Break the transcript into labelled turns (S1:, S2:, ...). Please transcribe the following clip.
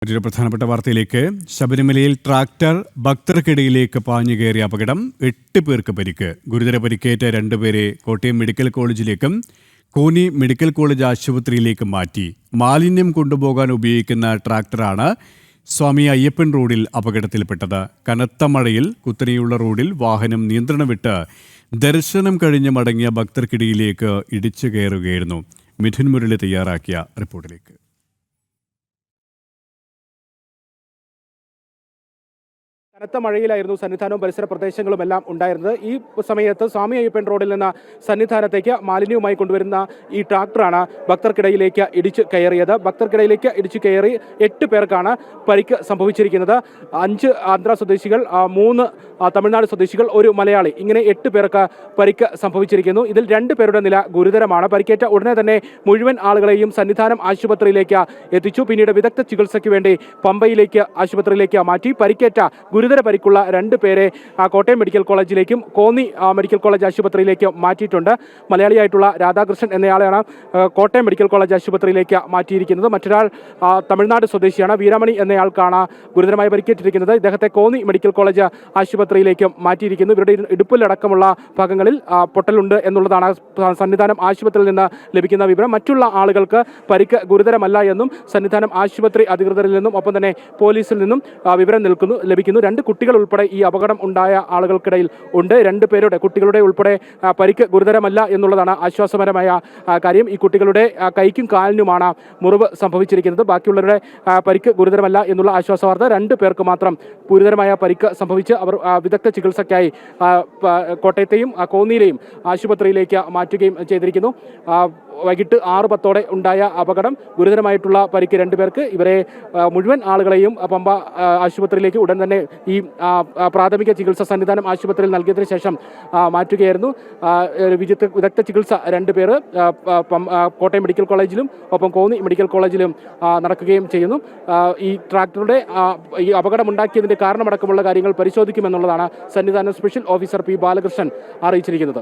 S1: മറ്റൊരു പ്രധാനപ്പെട്ട വാർത്തയിലേക്ക്. ശബരിമലയിൽ ട്രാക്ടർ ഭക്തർക്കിടയിലേക്ക് പാഞ്ഞു കയറിയ അപകടം, 8 പേർക്ക് പരിക്ക്. ഗുരുതര പരിക്കേറ്റ 2 പേരെ കോട്ടയം മെഡിക്കൽ കോളേജിലേക്കും കോന്നി മെഡിക്കൽ കോളേജ് ആശുപത്രിയിലേക്കും മാറ്റി. മാലിന്യം കൊണ്ടുപോകാൻ ഉപയോഗിക്കുന്ന ട്രാക്ടറാണ് സ്വാമി അയ്യപ്പൻ റോഡിൽ അപകടത്തിൽപ്പെട്ടത്. കനത്ത മഴയിൽ കുത്തനെയുള്ള റോഡിൽ വാഹനം നിയന്ത്രണം വിട്ട് ദർശനം കഴിഞ്ഞ് മടങ്ങിയ ഭക്തർക്കിടയിലേക്ക് ഇടിച്ചു കയറുകയായിരുന്നു. മിഥുൻ മുരളി തയ്യാറാക്കിയ റിപ്പോർട്ടിലേക്ക്.
S2: കനത്ത മഴയിലായിരുന്നു സന്നിധാനവും പരിസര പ്രദേശങ്ങളുമെല്ലാം ഉണ്ടായിരുന്നത്. ഈ സമയത്ത് സ്വാമി അയ്യപ്പൻ റോഡിൽ നിന്ന് സന്നിധാനത്തേക്ക് മാലിന്യവുമായി കൊണ്ടുവരുന്ന ഈ ട്രാക്ടറാണ് ഭക്തർക്കിടയിലേക്ക് ഇടിച്ചു കയറിയത്. ഭക്തർക്കിടയിലേക്ക് ഇടിച്ചു കയറി 8 പേർക്കാണ് പരിക്ക് സംഭവിച്ചിരിക്കുന്നത്. 5 ആന്ധ്ര സ്വദേശികൾ, 3 തമിഴ്നാട് സ്വദേശികൾ, 1 മലയാളി, ഇങ്ങനെ 8 പേർക്ക് പരിക്ക് സംഭവിച്ചിരിക്കുന്നു. ഇതിൽ 2 പേരുടെ നില ഗുരുതരമാണ്. പരിക്കേറ്റ ഉടനെ തന്നെ മുഴുവൻ ആളുകളെയും സന്നിധാനം ആശുപത്രിയിലേക്ക് എത്തിച്ചു. പിന്നീട് വിദഗ്ധ ചികിത്സയ്ക്ക് വേണ്ടി പമ്പയിലേക്ക് ആശുപത്രിയിലേക്ക് മാറ്റി. പരിക്കേറ്റ ഗുരുതര പരിക്കുള്ള 2 പേരെ കോട്ടയം മെഡിക്കൽ കോളേജിലേക്കും കോന്നി മെഡിക്കൽ കോളേജ് ആശുപത്രിയിലേക്ക് മാറ്റിയിട്ടുണ്ട്. മലയാളിയായിട്ടുള്ള രാധാകൃഷ്ണൻ എന്നയാളെയാണ് കോട്ടയം മെഡിക്കൽ കോളേജ് ആശുപത്രിയിലേക്ക് മാറ്റിയിരിക്കുന്നത്. മറ്റൊരാൾ തമിഴ്നാട് സ്വദേശിയാണ്. വീരാമണി എന്നയാൾക്കാണ് ഗുരുതരമായി പരിക്കേറ്റിരിക്കുന്നത്. ഇദ്ദേഹത്തെ കോന്നി മെഡിക്കൽ കോളേജ് ആശുപത്രിയിലേക്ക് മാറ്റിയിരിക്കുന്നു. ഇവരുടെ ഇടുപ്പിലടക്കമുള്ള ഭാഗങ്ങളിൽ പൊട്ടലുണ്ട് എന്നുള്ളതാണ് സന്നിധാനം ആശുപത്രിയിൽ നിന്ന് ലഭിക്കുന്ന വിവരം. മറ്റുള്ള ആളുകൾക്ക് പരിക്ക് ഗുരുതരമല്ല എന്നും സന്നിധാനം ആശുപത്രി അധികൃതരിൽ നിന്നും ഒപ്പം തന്നെ പോലീസിൽ നിന്നും വിവരം ലഭിക്കുന്നു. 2 കുട്ടികൾ ഉൾപ്പെടെ ഈ അപകടം ഉണ്ടായ ആളുകൾക്കിടയിൽ ഉണ്ട്. 2 പേരുടെ കുട്ടികളുടെ ഉൾപ്പെടെ പരിക്ക് ഗുരുതരമല്ല എന്നുള്ളതാണ് ആശ്വാസകരമായ കാര്യം. ഈ കുട്ടികളുടെ കൈക്കും കാലിനുമാണ് മുറിവ് സംഭവിച്ചിരിക്കുന്നത്. ബാക്കിയുള്ളവരുടെ പരിക്ക് ഗുരുതരമല്ല എന്നുള്ള ആശ്വാസ വാർത്ത. 2 പേർക്ക് മാത്രം ഗുരുതരമായ പരിക്ക് സംഭവിച്ച് അവർ വിദഗ്ധ ചികിത്സയ്ക്കായി കോട്ടയത്തെയും കോന്നിയിലെയും ആശുപത്രിയിലേക്ക് മാറ്റുകയും ചെയ്തിരിക്കുന്നു. വൈകിട്ട് 6:10 ഉണ്ടായ അപകടം. ഗുരുതരമായിട്ടുള്ള പരിക്ക് 2 പേർക്ക്. ഇവരെ മുഴുവൻ ആളുകളെയും പമ്പ ആശുപത്രിയിലേക്ക് ഉടൻ തന്നെ ഈ പ്രാഥമിക ചികിത്സ സന്നിധാനം ആശുപത്രിയിൽ നൽകിയതിനു ശേഷം മാറ്റുകയായിരുന്നു. വിദഗ്ധ ചികിത്സ 2 പേർ കോട്ടയം മെഡിക്കൽ കോളേജിലും ഒപ്പം കോന്നി മെഡിക്കൽ കോളേജിലും നടക്കുകയും ചെയ്യുന്നു. ഈ ട്രാക്ടറുടെ ഈ അപകടമുണ്ടാക്കിയതിൻ്റെ കാരണമടക്കമുള്ള കാര്യങ്ങൾ പരിശോധിക്കുമെന്നുള്ളതാണ് Sannidhanam special officer P Balakrishnan അറിയിച്ചിരിക്കുന്നത്.